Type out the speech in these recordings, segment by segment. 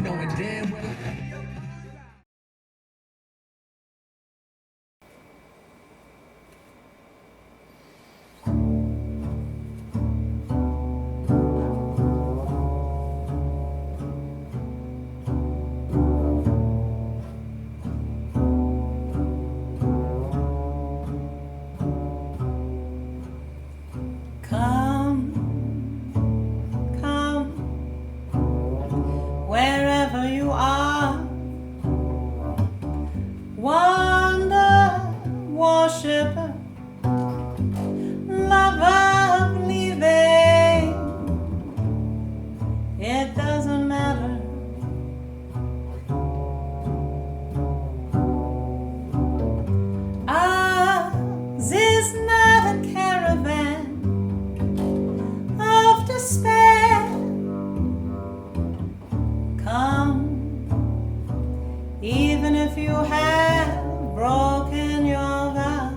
knowing damn well. Come, come, wherever you are, wander, worshiper, lover of leaving. It doesn't matter. Ours is not a caravan of despair. Come, even if you have broken your vows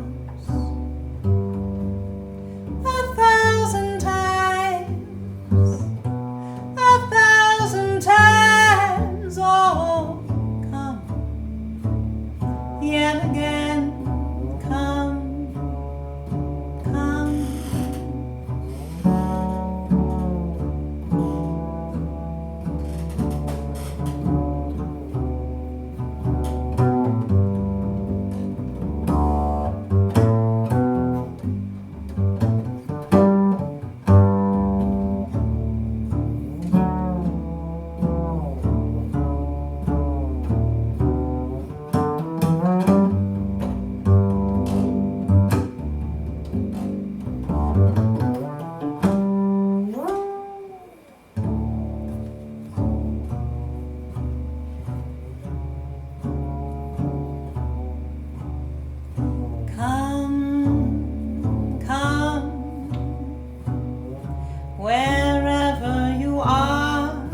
1,000 times, 1,000 times. Oh, come, yet again, come, come. Come, come, wherever you are.